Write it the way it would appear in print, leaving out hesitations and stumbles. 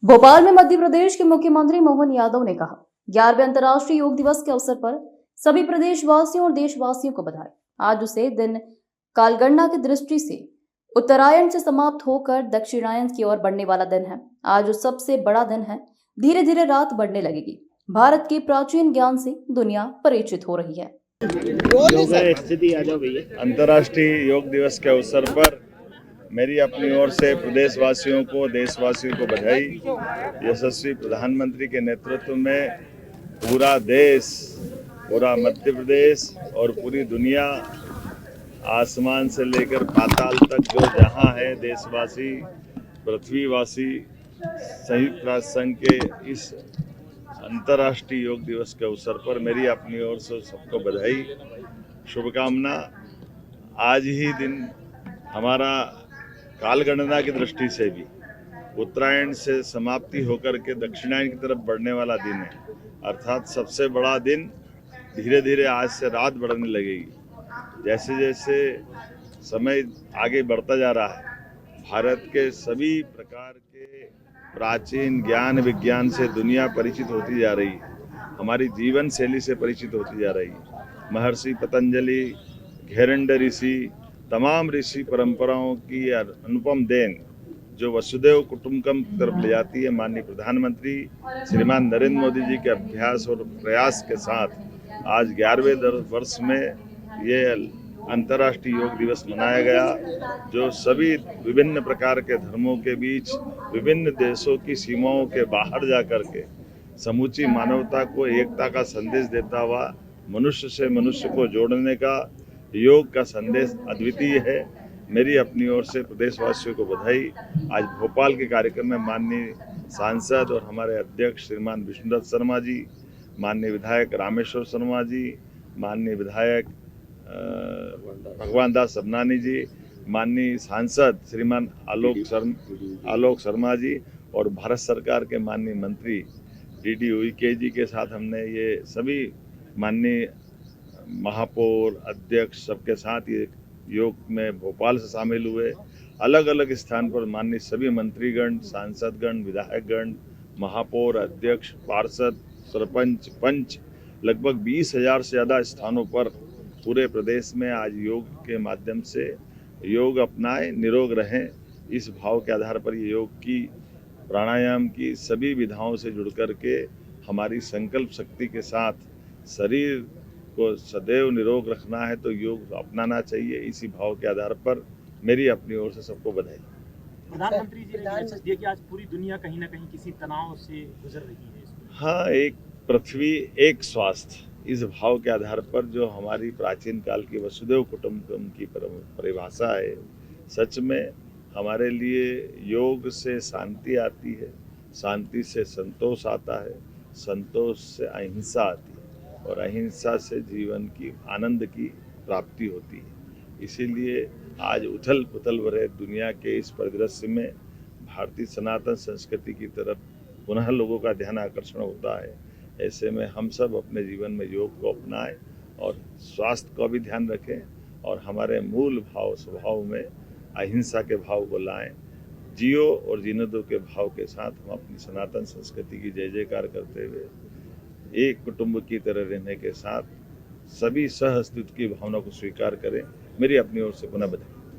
भोपाल में मध्य प्रदेश के मुख्यमंत्री मोहन यादव ने कहा, 11वें अंतर्राष्ट्रीय योग दिवस के अवसर पर सभी प्रदेशवासियों और देशवासियों को बधाई। आज उसे दिन कालगणना की दृष्टि से उत्तरायण से समाप्त होकर दक्षिणायन की ओर बढ़ने वाला दिन है। आज सबसे बड़ा दिन है। धीरे धीरे रात बढ़ने लगेगी। भारत के प्राचीन ज्ञान से दुनिया परिचित हो रही है। अंतर्राष्ट्रीय योग दिवस के अवसर पर मेरी अपनी ओर से प्रदेशवासियों को, देशवासियों को बधाई। यशस्वी प्रधानमंत्री के नेतृत्व में पूरा देश, पूरा मध्य प्रदेश और पूरी दुनिया, आसमान से लेकर पाताल तक जो जहां है, देशवासी, पृथ्वीवासी, संयुक्त राष्ट्र संघ के इस अंतर्राष्ट्रीय योग दिवस के अवसर पर मेरी अपनी ओर से सबको बधाई, शुभकामना। आज ही दिन हमारा कालगणना की दृष्टि से भी उत्तरायण से समाप्ति होकर के दक्षिणायन की तरफ बढ़ने वाला दिन है, अर्थात सबसे बड़ा दिन। धीरे धीरे आज से रात बढ़ने लगेगी। जैसे जैसे समय आगे बढ़ता जा रहा है, भारत के सभी प्रकार के प्राचीन ज्ञान विज्ञान से दुनिया परिचित होती जा रही है, हमारी जीवन शैली से परिचित होती जा रही है। महर्षि पतंजलि, घेरंड ऋषि, तमाम ऋषि परंपराओं की अनुपम देन जो वसुधैव कुटुंबकम की तरफ ले जाती है, माननीय प्रधानमंत्री श्रीमान नरेंद्र मोदी जी के अभ्यास और प्रयास के साथ आज 11वें वर्ष में ये अंतर्राष्ट्रीय योग दिवस मनाया गया, जो सभी विभिन्न प्रकार के धर्मों के बीच, विभिन्न देशों की सीमाओं के बाहर जाकर के समूची मानवता को एकता का संदेश देता हुआ, मनुष्य से मनुष्य को जोड़ने का योग का संदेश अद्वितीय है। मेरी अपनी ओर से प्रदेशवासियों को बधाई। आज भोपाल के कार्यक्रम में माननीय सांसद और हमारे अध्यक्ष श्रीमान विष्णुदत्त शर्मा जी, माननीय विधायक रामेश्वर शर्मा जी, माननीय विधायक भगवान दास सबनानी जी, माननीय सांसद श्रीमान आलोक शर्मा जी और भारत सरकार के माननीय मंत्री डीडी उइके जी के साथ हमने ये सभी माननीय महापौर, अध्यक्ष सबके साथ ये योग में भोपाल से शामिल हुए। अलग अलग स्थान पर माननीय सभी मंत्रीगण, सांसदगण, विधायकगण, महापौर, अध्यक्ष, पार्षद, सरपंच, पंच, लगभग 20,000 से ज़्यादा स्थानों पर पूरे प्रदेश में आज योग के माध्यम से योग अपनाएं, निरोग रहें, इस भाव के आधार पर ये योग की, प्राणायाम की सभी विधाओं से जुड़ कर के हमारी संकल्प शक्ति के साथ शरीर को सदैव निरोग रखना है तो योग अपनाना चाहिए। इसी भाव के आधार पर मेरी अपनी ओर से सबको बधाई। प्रधानमंत्री जी ने मैसेज दिया कि आज पूरी दुनिया कहीं ना कहीं किसी तनाव से गुजर रही है। हाँ, एक पृथ्वी एक स्वास्थ्य, इस भाव के आधार पर जो हमारी प्राचीन काल की वसुधैव कुटुंबकम की परिभाषा है, सच में हमारे लिए योग से शांति आती है, शांति से संतोष आता है, संतोष से अहिंसा आती है और अहिंसा से जीवन की आनंद की प्राप्ति होती है। इसीलिए आज उथल पुथल भरे दुनिया के इस परिदृश्य में भारतीय सनातन संस्कृति की तरफ पुनः लोगों का ध्यान आकर्षण होता है। ऐसे में हम सब अपने जीवन में योग को अपनाएं और स्वास्थ्य का भी ध्यान रखें और हमारे मूल भाव स्वभाव में अहिंसा के भाव को लाएं। जियो और जीने दो के भाव के साथ हम अपनी सनातन संस्कृति की जय जयकार करते हुए एक कुटुंब की तरह रहने के साथ सभी सह अस्तित्व की भावना को स्वीकार करें। मेरी अपनी ओर से पुनः बधाई।